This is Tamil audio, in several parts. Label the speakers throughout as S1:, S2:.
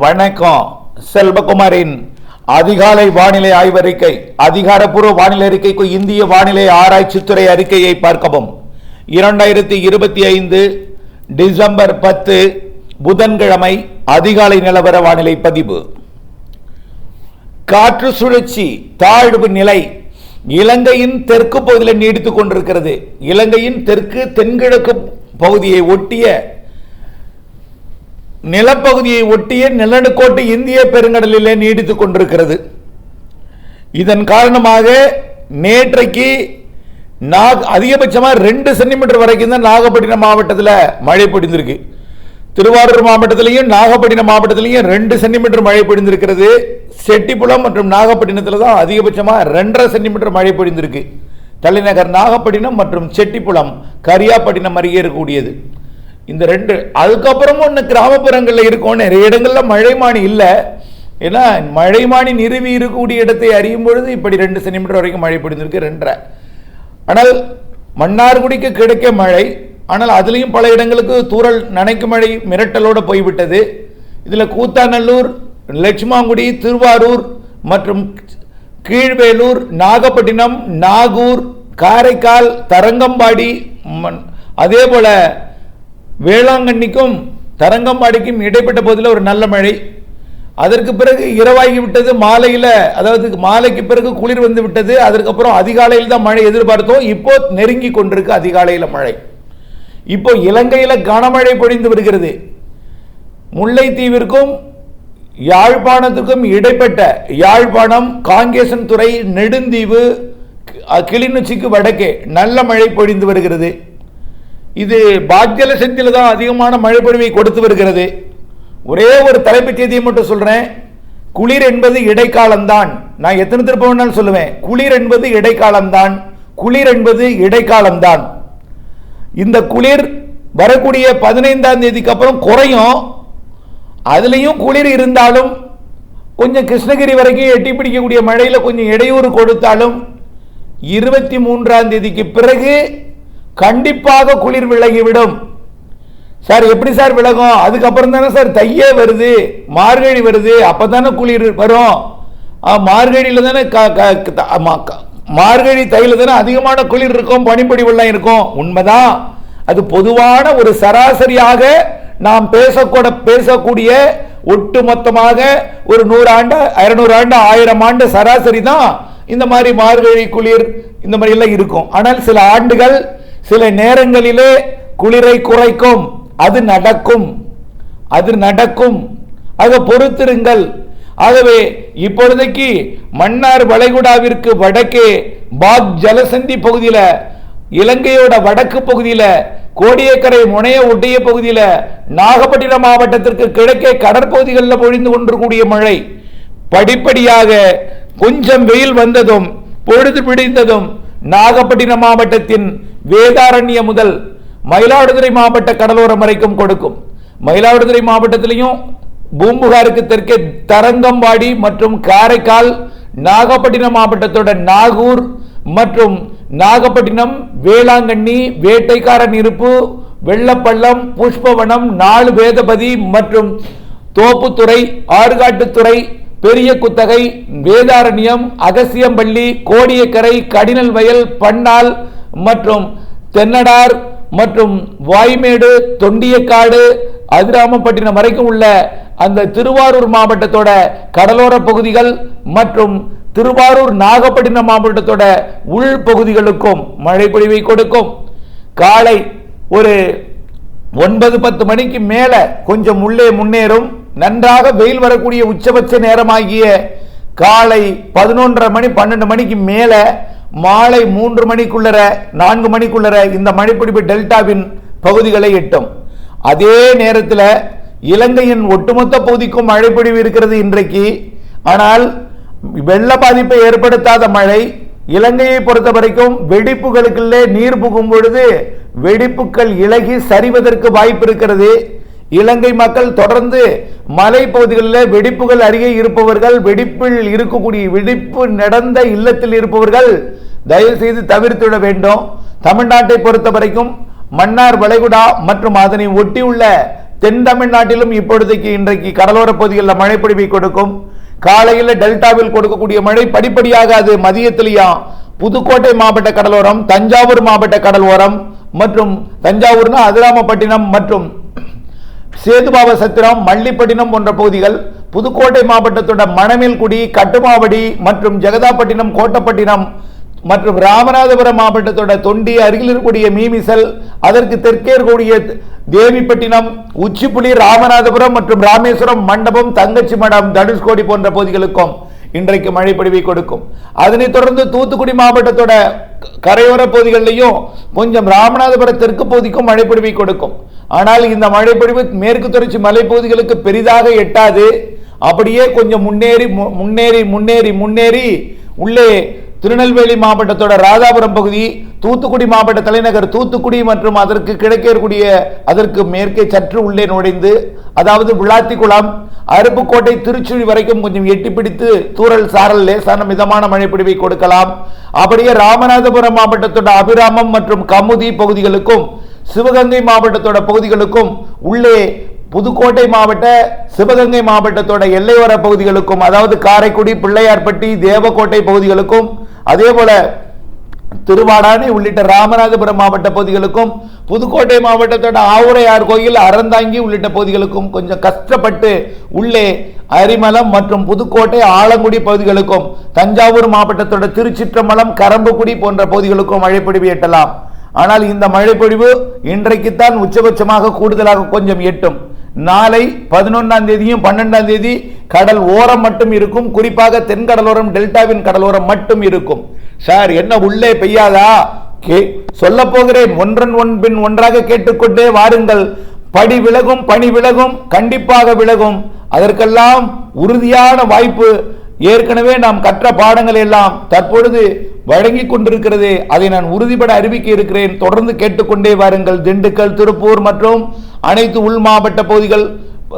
S1: வணக்கம். செல்வகுமாரின் அதிகாலை வானிலை ஆய்வறிக்கை. அதிகாரப்பூர்வ வானிலை அறிக்கைக்கு இந்திய வானிலை ஆராய்ச்சித்துறை அறிக்கையை பார்க்கவும். 2025 டிசம்பர் 10 புதன்கிழமை அதிகாலை நிலவர வானிலை பதிவு. காற்று சுழற்சி தாழ்வு நிலை இலங்கையின் தெற்கு பகுதியில் நீடித்துக் கொண்டிருக்கிறது. இலங்கையின் தெற்கு தென்கிழக்கு பகுதியை ஒட்டிய நிலப்பகுதியை ஒட்டிய நிலநடுக்கோட்டு இந்திய பெருங்கடலிலே நீடித்துக் கொண்டிருக்கிறது. இதன் காரணமாக நேற்றைக்கு அதிகபட்சமாக 2 சென்டிமீட்டர் வரைக்கும் தான் நாகப்பட்டினம் மாவட்டத்தில் மழை பொழிந்திருக்கு. திருவாரூர் மாவட்டத்திலையும் நாகப்பட்டினம் மாவட்டத்திலையும் 2 சென்டிமீட்டர் மழை பொழிந்திருக்கிறது. செட்டிப்புலம் மற்றும் நாகப்பட்டினத்தில் தான் அதிகபட்சமாக 2.5 சென்டிமீட்டர் மழை பொழிந்திருக்கு. தலைநகர் நாகப்பட்டினம் மற்றும் செட்டிப்புலம் கரியாப்பட்டினம் அருகே இருக்கக்கூடியது. இந்த 2 அதுக்கப்புறமும் இன்னும் கிராமப்புறங்களில் இருக்கும் நிறைய இடங்களில் மழைமானி இல்லை. ஏன்னா மழைமானி நிறுவி இருக்கக்கூடிய இடத்தை அறியும் பொழுது இப்படி 2 சென்டிமீட்டர் வரைக்கும் மழை பொழிந்திருக்கு. 2.5. ஆனால் மன்னார்குடிக்கு கிடைக்க மழை, ஆனால் அதுலேயும் பல இடங்களுக்கு தூறல் நனைக்கும் மழை மிரட்டலோடு போய்விட்டது. இதில் கூத்தாநல்லூர், லட்சுமாங்குடி, திருவாரூர் மற்றும் கீழ்வேலூர், நாகப்பட்டினம், நாகூர், காரைக்கால், தரங்கம்பாடி, அதே போல வேளாங்கண்ணிக்கும் தரங்கம்பாடிக்கும் இடைப்பட்ட பகுதியில் ஒரு நல்ல மழை. அதற்கு பிறகு இரவாகி விட்டது. மாலையில், அதாவது மாலைக்கு பிறகு குளிர் வந்து விட்டது. அதற்கப்புறம் அதிகாலையில் தான் மழை எதிர்பார்த்தோம். இப்போ நெருங்கி கொண்டிருக்கு அதிகாலையில் மழை. இப்போ இலங்கையில் கனமழை பொழிந்து வருகிறது. முல்லைத்தீவிற்கும் யாழ்ப்பாணத்துக்கும் இடைப்பட்ட யாழ்ப்பாணம், காங்கேசன் துறை, நெடுந்தீவு, கிளிநொச்சிக்கு வடக்கே நல்ல மழை பொழிந்து வருகிறது. இது பாக்ஜல செந்தில் தான் அதிகமான மழை பொழிவை கொடுத்து வருகிறது. ஒரே ஒரு தலைப்புச் செய்தியை மட்டும் சொல்றேன். குளிர் என்பது இடைக்காலம்தான். நான் எத்தனை திருப்ப வேணாலும் சொல்லுவேன். குளிர் என்பது இடைக்காலம்தான். குளிர் என்பது இடைக்காலம்தான். இந்த குளிர் வரக்கூடிய 15ஆம் தேதிக்கு அப்புறம் குறையும். அதுலேயும் குளிர் இருந்தாலும் கொஞ்சம் கிருஷ்ணகிரி வரைக்கும் எட்டி பிடிக்கக்கூடிய மழையில் கொஞ்சம் இடையூறு கொடுத்தாலும் 23ஆம் தேதிக்கு பிறகு கண்டிப்பாக குளிர் விலகிவிடும். சார் எப்படி சார் விலகும்? அதுக்கப்புறம் தானே சார் தையே வருது, மார்கழி வருது, அப்போ தானே குளிர் வரும். மார்கழியில் தானே மார்கழி தையில் தானே அதிகமான குளிர் இருக்கும், பனிப்பொழிவெல்லாம் இருக்கும். உண்மைதான். அது பொதுவான ஒரு சராசரியாக நாம் பேசக்கூடிய ஒட்டுமொத்தமாக ஒரு 100 ஆண்டு, 200 ஆண்டு, 1000 ஆண்டு சராசரி தான் இந்த மாதிரி மார்கழி குளிர் இந்த மாதிரி எல்லாம் இருக்கும். ஆனால் சில ஆண்டுகள் சில நேரங்களிலே குளிரை குறைக்கும். அது நடக்கும். ஆக பொறுத்திருங்கள். ஆகவே இப்பொழுதைக்கு மன்னார் வளைகுடாவிற்கு வடக்கே பாக் ஜலசந்தி பகுதியில், இலங்கையோட வடக்கு பகுதியில், கோடியக்கரை முனைய ஒட்டிய பகுதியில், நாகப்பட்டினம் மாவட்டத்திற்கு கிழக்கே கடற்பகுதிகளில் பொழிந்து கொண்டிருக்கூடிய மழை படிப்படியாக கொஞ்சம் வெயில் வந்ததும் பொழுது பிடித்ததும் நாகப்பட்டினம் மாவட்டத்தின் வேதாரண்ய முதல் மயிலாடுதுறை மாவட்ட கடலோரம் வரைக்கும் கொடுக்கும். மயிலாடுதுறை மாவட்டத்திலையும் பூம்புகாருக்கு தெற்கே தரங்கம்பாடி மற்றும் காரைக்கால், நாகப்பட்டினம் மாவட்டத்தோட நாகூர் மற்றும் நாகப்பட்டினம், வேளாங்கண்ணி, வேட்டைக்காரன் இருப்பு, வெள்ளப்பள்ளம், புஷ்பவனம், 4 வேதபதி மற்றும் தோப்புத்துறை, ஆறுகாட்டுத்துறை, பெரிய குத்தகை, வேதாரண்யம், அகசியம்பள்ளி, கோடியக்கரை, கடினல் வயல், பன்னால் மற்றும் தென்னடார் மற்றும் வாய்மேடு, தொண்டியக்காடு, அதிராமப்பட்டினம் வரைக்கும் உள்ள அந்த திருவாரூர் மாவட்டத்தோட கடலோர பகுதிகள் மற்றும் திருவாரூர் நாகப்பட்டினம் மாவட்டத்தோட உள் பகுதிகளுக்கும் மழை பொழிவை கொடுக்கும். காலை ஒரு 9-10 மணிக்கு மேல கொஞ்சம் உள்ளே முன்னேறும். நன்றாக வெயில் வரக்கூடிய உச்சபட்ச நேரமாகிய காலை 11:30 மணி 12 மணிக்கு மேல மாலை 3 மணிக்குள்ளர 4 மணிக்குள்ளர இந்த மழைப்பிடிப்பு டெல்டாவின் பகுதிகளை எட்டும். அதே நேரத்தில் இலங்கையின் ஒட்டுமொத்த பகுதிக்கும் மழைப்பிடிவு இருக்கிறது இன்றைக்கு. ஆனால் வெள்ள பாதிப்பை ஏற்படுத்தாத மழை. இலங்கையை பொறுத்த வரைக்கும் வெடிப்புகளுக்குள்ளே நீர் புகும் பொழுது வெடிப்புகள் இலகி சரிவதற்கு வாய்ப்பு இருக்கிறது. இலங்கை மக்கள் தொடர்ந்து மலை பகுதிகளில் வெடிப்புகள் அருகே இருப்பவர்கள், வெடிப்பில் இருக்கக்கூடிய வெடிப்பு நடந்த இல்லத்தில் இருப்பவர்கள் தயவு செய்து தவிர்த்துவிட வேண்டும். தமிழ்நாட்டை பொறுத்த வரைக்கும் மன்னார் வளைகுடா மற்றும் அதனை ஒட்டியுள்ள தென் தமிழ்நாட்டிலும் இப்பொழுதைக்கு இன்றைக்கு கடலோர பகுதிகளில் மழை பொழிவை கொடுக்கும். காலையில் டெல்டாவில் கொடுக்கக்கூடிய மழை படிப்படியாக அது மதியத்திலேயா புதுக்கோட்டை மாவட்ட கடலோரம், தஞ்சாவூர் மாவட்ட கடலோரம் மற்றும் தஞ்சாவூர்னா அதிராமப்பட்டினம் மற்றும் சேதுபாவ சத்திரம், மல்லிப்பட்டினம் போன்ற பகுதிகள், புதுக்கோட்டை மாவட்டத்தோட மணமேல்குடி, கட்டுமாவடி மற்றும் ஜெகதாப்பட்டினம், கோட்டப்பட்டினம் மற்றும் ராமநாதபுரம் மாவட்டத்தோட தொண்டி, அருகில் இருக்கக்கூடிய மீமிசல், அதற்கு தெற்கே இருக்கக்கூடிய தேவிப்பட்டினம், உச்சிப்புலி, ராமநாதபுரம் மற்றும் ராமேஸ்வரம், மண்டபம், தங்கச்சி மடம், தனுஷ்கோடி போன்ற பகுதிகளுக்கும் இன்றைக்கு மழை பொழிவை கொடுக்கும். அதனைத் தொடர்ந்து தூத்துக்குடி மாவட்டத்தோட கரையோர பகுதிகளிலையும் கொஞ்சம் ராமநாதபுரம் தெற்கு பகுதிக்கும் மழை பொழிவை கொடுக்கும். ஆனால் இந்த மழை பொழிவு மேற்கு தொடர்ச்சி மலைப்பகுதிகளுக்கு பெரிதாக எட்டாது. அப்படியே கொஞ்சம் முன்னேறி முன்னேறி முன்னேறி முன்னேறி உள்ளே திருநெல்வேலி மாவட்டத்தோட ராதாபுரம் பகுதி, தூத்துக்குடி மாவட்ட தலைநகர் தூத்துக்குடி மற்றும் அதற்கு கிழக்கே இருக்கக்கூடிய அதற்கு மேற்கே சற்று உள்ளே நுழைந்து, அதாவது விளாத்திக்குளம், அருப்புக்கோட்டை, திருச்சுழி வரைக்கும் கொஞ்சம் எட்டி பிடித்து தூறல் சாரல் லேசான மிதமான மழை பொழிவை கொடுக்கலாம். அப்படியே ராமநாதபுரம் மாவட்டத்தோட அபிராமம் மற்றும் கமுதி பகுதிகளுக்கும் சிவகங்கை மாவட்டத்தோட பகுதிகளுக்கும் உள்ளே புதுக்கோட்டை மாவட்ட, சிவகங்கை மாவட்டத்தோட எல்லையோர பகுதிகளுக்கும், அதாவது காரைக்குடி, பிள்ளையார்பட்டி, தேவக்கோட்டை பகுதிகளுக்கும், அதே போல திருவாடானை உள்ளிட்ட ராமநாதபுரம் மாவட்ட பகுதிகளுக்கும், புதுக்கோட்டை மாவட்டத்தோட ஆவுடையார் கோயில், அறந்தாங்கி உள்ளிட்ட பகுதிகளுக்கும் கொஞ்சம் கஷ்டப்பட்டு உள்ளே அரிமலம் மற்றும் புதுக்கோட்டை, ஆலங்குடி பகுதிகளுக்கும், தஞ்சாவூர் மாவட்டத்தோட திருச்சிற்றம்பலம், கரம்புக்குடி போன்ற பகுதிகளுக்கும் மழை பொழிவு எட்டலாம். ஆனால் இந்த மழை பொழிவு இன்றைக்குத்தான் உச்சபட்சமாக கூடுதலாக கொஞ்சம் எட்டும். நாளை 11ஆம் தேதியும் 12ஆம் தேதி கடல் ஓரம் மட்டும் இருக்கும். குறிப்பாக தென்கடலோரம், டெல்டாவின் கடலோரம் மட்டும் இருக்கும். சார் என்ன உள்ளே பெய்யாதா? சொல்ல போகிறேன், ஒன்றன் பின் ஒன்றாக கேட்டுக்கொண்டே வாருங்கள். படி விலகும், பணி விலகும், கண்டிப்பாக விலகும். அதற்கெல்லாம் உறுதியான வாய்ப்பு ஏற்கனவே நாம் கற்ற பாடங்கள் எல்லாம் தற்பொழுது வழங்கி கொண்டிருக்கிறது. அதை நான் உறுதிபட அறிவிக்க இருக்கிறேன். தொடர்ந்து கேட்டுக்கொண்டே வாருங்கள். திண்டுக்கல், திருப்பூர் மற்றும் அனைத்து உள் மாவட்ட பகுதிகள்,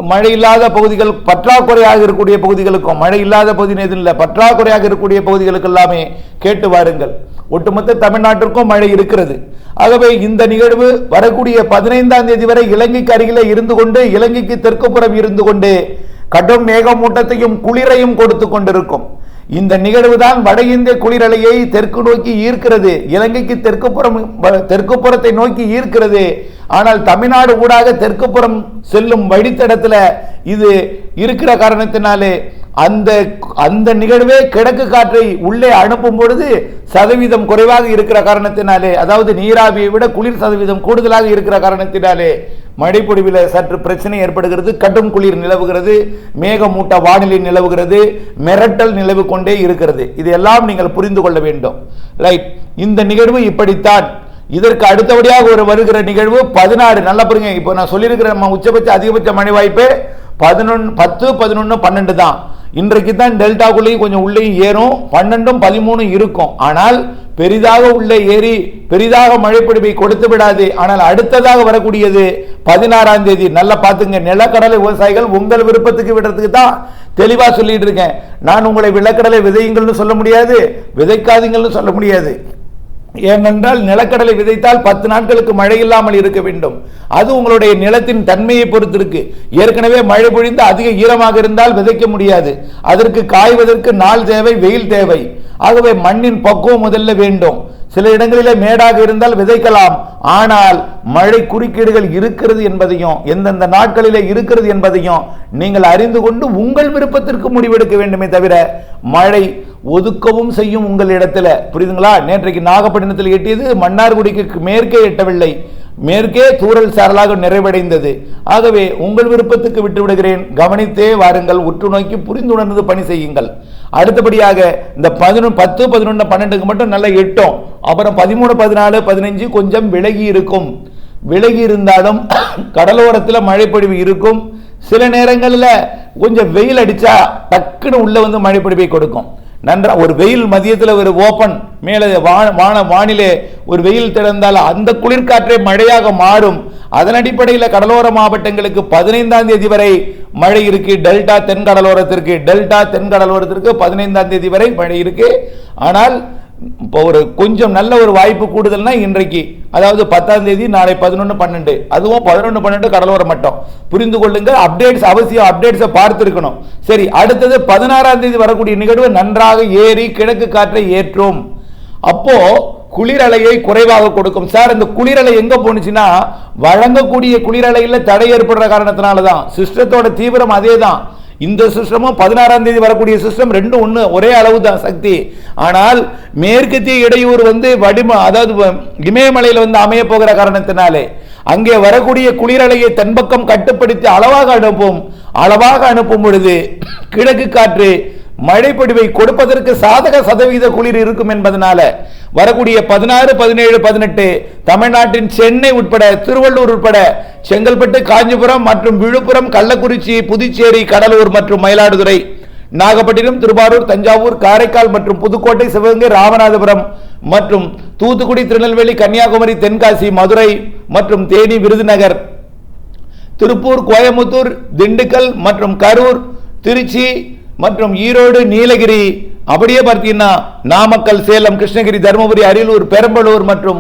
S1: மழை இல்லாத பகுதிகள், பற்றாக்குறையாக இருக்கக்கூடிய பகுதிகளுக்கும், மழை இல்லாத பகுதி எதுவும் இல்லை, பற்றாக்குறையாக இருக்கக்கூடிய பகுதிகளுக்கு எல்லாமே கேட்டு வாருங்கள். ஒட்டுமொத்த தமிழ்நாட்டிற்கும் மழை இருக்கிறது. ஆகவே இந்த நிகழ்வு வரக்கூடிய 15ஆம் தேதி வரை இலங்கைக்கு அருகிலே இருந்து கொண்டு, இலங்கைக்கு தெற்கு புறம் இருந்து கொண்டு கடும் மேகமூட்டத்தையும் குளிரையும் கொடுத்து கொண்டிருக்கும். இந்த நிகழ்வுதான் வட இந்திய குளிரலையை தெற்கு நோக்கி ஈர்க்கிறது. இலங்கைக்கு தெற்கு புறத்தை நோக்கி ஈர்க்கிறது. ஆனால் தமிழ்நாடு ஊடாக தெற்கு புறம் செல்லும் வழித்தடத்துல இது இருக்கிற காரணத்தினாலே அந்த நிகழ்வே கிழக்கு காற்றை உள்ளே அனுப்பும் பொழுது சதவீதம் குறைவாக இருக்கிற காரணத்தினாலே, அதாவது நீராவியை விட குளிர் சதவீதம் கூடுதலாக இருக்கிற காரணத்தினாலே மழை பொழிவில் சற்று பிரச்சனை ஏற்படுகிறது. கடும் குளிர் நிலவுகிறது, மேகமூட்ட வானிலை நிலவுகிறது, மிரட்டல் நிலவு கொண்டே இருக்கிறது. இதையெல்லாம் நீங்கள் புரிந்து கொள்ள வேண்டும். ரைட், இந்த நிகழ்வு இப்படித்தான். இதற்கு அடுத்தபடியாக ஒரு வருகிற நிகழ்வு 16. நல்லா பாருங்க, இப்போ நான் சொல்லியிருக்கிற நம்ம உச்சபட்ச அதிகபட்ச மழை வாய்ப்பு 11, 10, 11, 12 தான். இன்றைக்கு தான் டெல்டாக்குள்ளேயும் கொஞ்சம் உள்ளே ஏறும், 12, 13 இருக்கும். ஆனால் பெரிதாக உள்ளே ஏறி பெரிதாக மழை பொழிவை கொடுத்து விடாது. ஆனால் அடுத்ததாக வரக்கூடியது 16ஆம் தேதி. நல்லா பார்த்துங்க. நிலக்கடலை விவசாயிகள் உங்கள் விருப்பத்துக்கு விடுறதுக்கு தான் தெளிவா சொல்லிட்டு இருக்கேன். நான் உங்களை விளக்கடலை விதையுங்கள்னு சொல்ல முடியாது, விதைக்காதீங்கள்னு சொல்ல முடியாது. ஏனென்றால் நிலக்கடலை விதைத்தால் 10 நாட்களுக்கு மழை இல்லாமல் இருக்க வேண்டும். அது உங்களுடைய நிலத்தின் தன்மையை பொறுத்து இருக்கு. ஏற்கனவே மழை பொழிந்து அதிக ஈரமாக இருந்தால் விதைக்க முடியாது. அதற்கு காய்வதற்கு நாள் தேவை, வெயில் தேவை. ஆகவே மண்ணின் பக்குவம் முதல்ல வேண்டும். சில இடங்களிலே மேடாக இருந்தால் விதைக்கலாம். ஆனால் மழை குறுக்கீடுகள் இருக்கிறது என்பதையும், எந்தெந்த நாட்களிலே இருக்கிறது என்பதையும் நீங்கள் அறிந்து கொண்டு உங்கள் விருப்பத்திற்கு முடிவெடுக்க வேண்டுமே தவிர மழை ஒதுக்கவும் செய்யும் உங்கள் இடத்துல. புரியுதுங்களா? நேற்றைக்கு நாகப்பட்டினத்தில் எட்டியது மன்னார்குடிக்கு மேற்கே எட்டவில்லை, மேற்கே தூறல் சாரலாக நிறைவடைந்தது. ஆகவே உங்கள் விருப்பத்துக்கு விட்டு விடுகிறேன். கவனித்தே வாருங்கள், உற்று நோக்கி புரிந்துணர்ந்து பணி செய்யுங்கள். அடுத்தபடியாக இந்த 10, 11, 12க்கு மட்டும் நல்லா எட்டும். அப்புறம் 13, 14, 15 கொஞ்சம் விலகி இருக்கும். விலகி இருந்தாலும் கடலோரத்தில் மழை பொழிவு இருக்கும். சில நேரங்களில் கொஞ்சம் வெயில் அடிச்சா டக்குன்னு உள்ள வந்து மழை பொழிவை கொடுக்கும். நன்றா ஒரு வெயில் மதியத்தில் ஒரு ஓப்பன் மேலே வானிலே ஒரு வெயில் திறந்தால் அந்த குளிர்காற்றே மழையாக மாறும். அதன் அடிப்படையில் கடலோர மாவட்டங்களுக்கு 15ஆம் தேதி வரை மழை இருக்கு. டெல்டா தென்கடலோரத்திற்கு 15ஆம் தேதி வரை மழை இருக்கு. ஆனால் இப்போ ஒரு கொஞ்சம் நல்ல ஒரு வாய்ப்பு கூடுதல்னா இன்றைக்கு, அதாவது 10ஆம் தேதி, நாளை 11, 12, அதுவும் 11, 12 கடலோர மட்டம். புரிந்து கொள்ளுங்க, அப்டேட்ஸ் அவசியம், அப்டேட்ஸை பார்த்திருக்கணும். சரி, அடுத்தது 16ஆம் தேதி வரக்கூடிய நிகழ்வு நன்றாக ஏறி கிழக்கு காற்றை ஏற்றும். அப்போ குளிரலையை குறைவாக கொடுக்கும். சார், இந்த குளிரலை எங்க போனுச்சுன்னா வழங்கக்கூடிய குளிரலையில் தடை ஏற்படுற காரணத்தினால தான். சிஸ்டத்தோட தீவிரம் அதே தான். இந்த சிஸ்டமும் 16ஆம் தேதி வரக்கூடிய சிஸ்டம் ரெண்டும் ஒன்று, ஒரே அளவு தான் சக்தி. ஆனால் மேற்கத்திய இடையூறு அதாவது இமயமலையில் அமைய போகிற காரணத்தினாலே அங்கே வரக்கூடிய குளிரலையை தன்பக்கம் கட்டுப்படுத்தி அளவாக அனுப்பும் பொழுது கிழக்கு காற்று மழைப்பொழிவை கொடுப்பதற்கு சாதக சதவீத குளிர் இருக்கும் என்பதனால வரக்கூடிய 16, 17, 18 தமிழ்நாட்டின் சென்னை உட்பட, திருவள்ளூர் உட்பட, செங்கல்பட்டு, காஞ்சிபுரம் மற்றும் விழுப்புரம், கள்ளக்குறிச்சி, புதுச்சேரி, கடலூர் மற்றும் மயிலாடுதுறை, நாகப்பட்டினம், திருவாரூர், தஞ்சாவூர், காரைக்கால் மற்றும் புதுக்கோட்டை, சிவகங்கை, ராமநாதபுரம் மற்றும் தூத்துக்குடி, திருநெல்வேலி, கன்னியாகுமரி, தென்காசி, மதுரை மற்றும் தேனி, விருதுநகர், திருப்பூர், கோயம்புத்தூர், திண்டுக்கல் மற்றும் கரூர், திருச்சி மற்றும் ஈரோடு, நீலகிரி, அப்படியே பார்த்தீங்கன்னா நாமக்கல், சேலம், கிருஷ்ணகிரி, தருமபுரி, அரியலூர், பெரம்பலூர் மற்றும்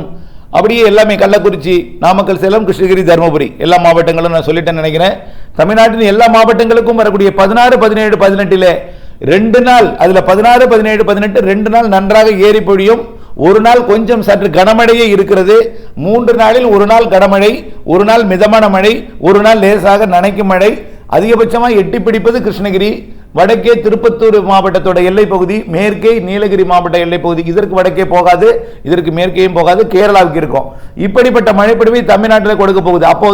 S1: அப்படியே எல்லாமே கள்ளக்குறிச்சி, நாமக்கல், சேலம், கிருஷ்ணகிரி, தருமபுரி எல்லா மாவட்டங்களும் நான் சொல்லிட்டேன்னு நினைக்கிறேன். தமிழ்நாட்டின் எல்லா மாவட்டங்களுக்கும் வரக்கூடிய 16, 17, 18 2 நாள், அதுல 16, 17, 18 2 நாள் நன்றாக ஏறி பொழியும். ஒரு நாள் கொஞ்சம் சற்று கனமழையே இருக்கிறது. 3 நாளில் ஒரு நாள் கனமழை, ஒரு நாள் மிதமான மழை, ஒரு நாள் லேசாக நனைக்கும் மழை. அதிகபட்சமாக எட்டி பிடிப்பது கிருஷ்ணகிரி, வடக்கே திருப்பத்தூர் மாவட்டத்தோட எல்லை பகுதி, மேற்கே நீலகிரி மாவட்ட எல்லை பகுதி. இதற்கு வடக்கே போகாது, இதற்கு மேற்கேயும் போகாது, கேரளாவுக்கு இருக்கும். இப்படிப்பட்ட மழைப்பொழிவை தமிழ்நாட்டில் கொடுக்க போகுது. அப்போ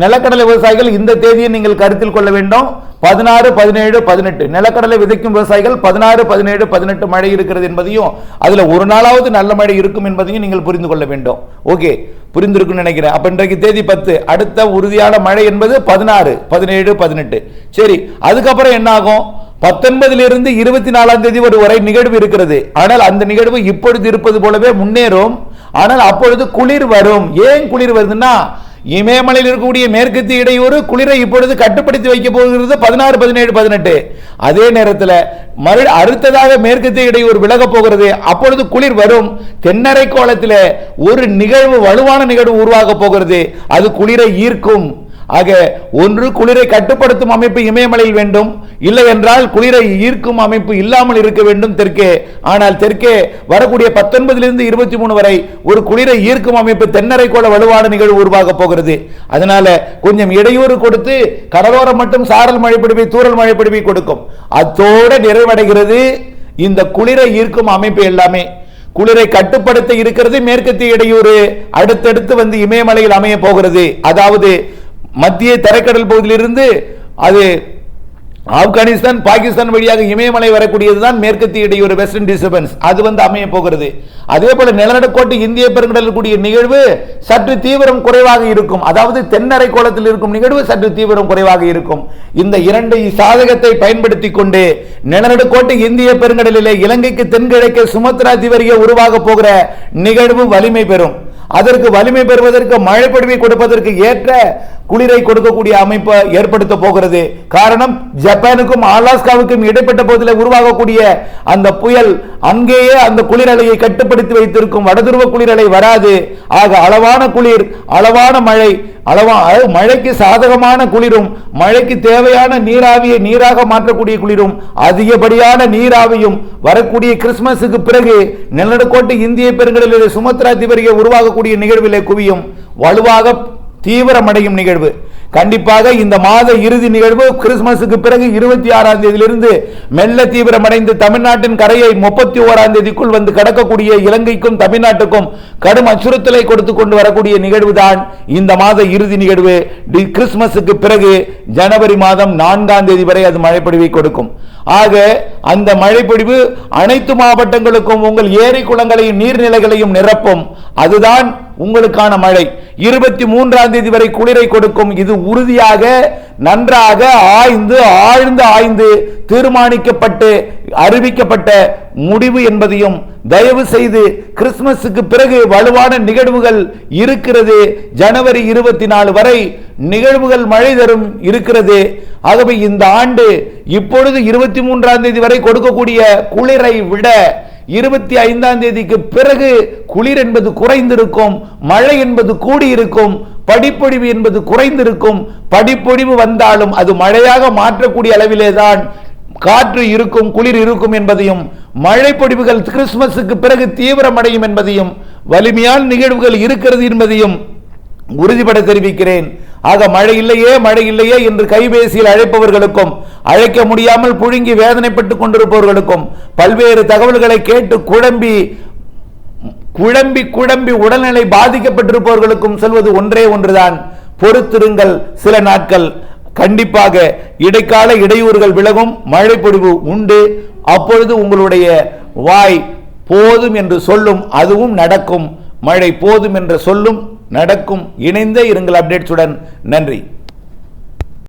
S1: நிலக்கடலை விவசாயிகள் இந்த தேதியை நீங்கள் கருத்தில் கொள்ள வேண்டும். 16, 17, 18 நிலக்கடலை விதைக்கும் விவசாயிகள் 16, 17, 18 மழை இருக்கிறது என்பதையும், அதுல ஒரு நாளாவது நல்ல மழை இருக்கும் என்பதையும் நீங்கள் புரிந்து கொள்ள வேண்டும். ஓகே, புரிந்திருக்கும் நினைக்கிறேன். அப்ப இன்றைக்கு தேதி 10, அடுத்த உறுதியான மழை என்பது 16, 17, 18. சரி, அதுக்கப்புறம் என்ன ஆகும்? 19 24ஆம் தேதி ஒரு வரை நிகழ்வு இருக்கிறது. ஆனால் அந்த நிகழ்வு இப்பொழுது இருப்பது போலவே முன்னேறும். ஆனால் அப்பொழுது குளிர் வரும். ஏன் குளிர் வருதுன்னா, இமயமலையில் இருக்கக்கூடிய மேற்கத்திய இடையூறு குளிரை இப்பொழுது கட்டுப்படுத்தி வைக்க போகிறது 16, 17, 18. அதே நேரத்தில் அடுத்ததாக மேற்கத்திய இடையூறு விலக போகிறது. அப்பொழுது குளிர் வரும். தென்னரை கோலத்தில் ஒரு நிகழ்வு, வலுவான நிகழ்வு உருவாக போகிறது. அது குளிரை ஈர்க்கும். ஆக ஒன்று குளிரை கட்டுப்படுத்தும் அமைப்பு இமயமலையில் வேண்டும், இல்லை என்றால் குளிரை ஈர்க்கும் அமைப்பு இல்லாமல் இருக்க வேண்டும் தெற்கே. ஆனால் தெற்கே வரக்கூடிய 19 23 வரை ஒரு குளிரை ஈர்க்கும் அமைப்பு தென்னரை கோல வலுவான நிகழ்வு உருவாக போகிறது. அதனால கொஞ்சம் இடையூறு கொடுத்து கடலோரம் மட்டும் சாரல் மழைப்பொழிவை, தூறல் மழைப்பொழிவை கொடுக்கும். அத்தோடு நிறைவடைகிறது இந்த குளிரை ஈர்க்கும் அமைப்பு எல்லாமே. குளிரை கட்டுப்படுத்த இருக்கிறது மேற்கத்திய இடையூறு. அடுத்தடுத்து இமயமலையில் அமைய போகிறது. அதாவது மத்திய தரைக்கடல் பகுதியிலிருந்து அது ஆப்கானிஸ்தான், பாகிஸ்தான் வழியாக இமயமலை வரக்கூடியதுதான் மேற்கத்திய இடையூறு, வெஸ்டர்ன் டிஸ்டர்பன்ஸ். அது அமைய போகிறது. அதே போல நிலநடுக்கோட்டு இந்திய பெருங்கடலில் கூடிய நிகழ்வு சற்று தீவிரம் குறைவாக இருக்கும். அதாவது தென்னரை கோலத்தில் இருக்கும் நிகழ்வு சற்று தீவிரம் குறைவாக இருக்கும். இந்த இரண்டு சாதகத்தை பயன்படுத்தி கொண்டு நிலநடுக்கோட்டு இந்திய பெருங்கடலிலே இலங்கைக்கு தென்கிழக்கு சுமத்ரா தீவரியை உருவாக போகிற நிகழ்வு வலிமை பெறும். அதற்கு வலிமை பெறுவதற்கு மழைப்பொழிவை கொடுப்பதற்கு ஏற்ற குளிரை கொடுக்கக்கூடிய அமைப்பை ஏற்படுத்த போகிறது. காரணம், ஜப்பானுக்கும் அலாஸ்காவுக்கும் இடைப்பட்ட பகுதியில் உருவாகக்கூடிய அந்த புயல் அங்கேயே அந்த குளிரலையை கட்டுப்படுத்தி வைத்திருக்கும். வடதுருவ குளிரலை வராது. ஆக அளவான குளிர், அளவான மழை, மழைக்கு சாதகமான குளிரும், மழைக்கு தேவையான நீராவியை நீராக மாற்றக்கூடிய குளிரும், அதிகப்படியான நீராவியும் வரக்கூடிய கிறிஸ்துமஸுக்கு பிறகு நிலநடுக்கோட்டு இந்திய பெருங்கடலில் சுமத்ரா தீவரியை உருவாகக்கூடிய நிகழ்விலே குவியும். வலுவாக தீவிரமடையும் நிகழ்வு. கண்டிப்பாக இந்த மாத இறுதி நிகழ்வு கிறிஸ்துமஸுக்கு பிறகு 26ஆம் தேதியிலிருந்து மெல்ல தீவிரமடைந்து தமிழ்நாட்டின் கரையை 31ஆம் தேதிக்குள் கடக்கக்கூடிய இலங்கைக்கும் தமிழ்நாட்டுக்கும் கடும் அச்சுறுத்தலை கொடுத்து கொண்டு வரக்கூடிய நிகழ்வு தான் இந்த மாத இறுதி நிகழ்வு. கிறிஸ்துமஸுக்கு பிறகு ஜனவரி மாதம் 4ஆம் தேதி வரை அது மழைப்பொழிவை கொடுக்கும். ஆக அந்த மழைப்பொழிவு அனைத்து மாவட்டங்களுக்கும் உங்கள் ஏரி குளங்களையும் நீர்நிலைகளையும் நிரப்பும். அதுதான் உங்களுக்கான மழை. 23ஆம் தேதி வரை குளிரை கொடுக்கும். இது உறுதியாக நன்றாக ஆழ்ந்து தீர்மானிக்கப்பட்டு அறிவிக்கப்பட்ட முடிவு என்பதையும் தயவு செய்து கிறிஸ்துமஸுக்கு பிறகு வலுவான நிகழ்வுகள் இருக்கிறது. ஜனவரி 24 வரை நிகழ்வுகள் மழை தரும் இருக்கிறது. ஆகவே இந்த ஆண்டு இப்பொழுது 23ஆம் தேதி வரை கொடுக்கக்கூடிய குளிரை விட 25ஆம் தேதிக்கு பிறகு குளிர் என்பது குறைந்திருக்கும், மழை என்பது கூடியிருக்கும், படிப்பொழிவு என்பது குறைந்திருக்கும். படிப்பொழிவு வந்தாலும் அது மழையாக மாற்றக்கூடிய அளவிலேதான் காற்று இருக்கும், குளிர் இருக்கும் என்பதையும், மழை பொழிவுகள் கிறிஸ்துமஸுக்கு பிறகு தீவிரமடையும் என்பதையும், வலிமையான நிகழ்வுகள் இருக்கிறது என்பதையும் உறுதிபட தெரிவிக்கிறேன். ஆக மழை இல்லையே என்று கைபேசியில் அழைப்பவர்களுக்கும், அழைக்க முடியாமல் புழுங்கி வேதனைப்பட்டுக் கொண்டிருப்பவர்களுக்கும், பல்வேறு தகவல்களை கேட்டு குழம்பி உடல்நிலை பாதிக்கப்பட்டிருப்பவர்களுக்கும் சொல்வது ஒன்றே ஒன்றுதான், பொறுத்திருங்கள். சில நாட்கள் கண்டிப்பாக இடைக்கால இடையூறுகள் விலகும், மழை பொழிவு உண்டு. அப்பொழுது உங்களுடைய வாய் போதும் என்று சொல்லும், அதுவும் நடக்கும். மழை போதும் என்று சொல்லும், நடக்கும். இணைந்தே இருங்கள் அப்டேட்ஸுடன். நன்றி.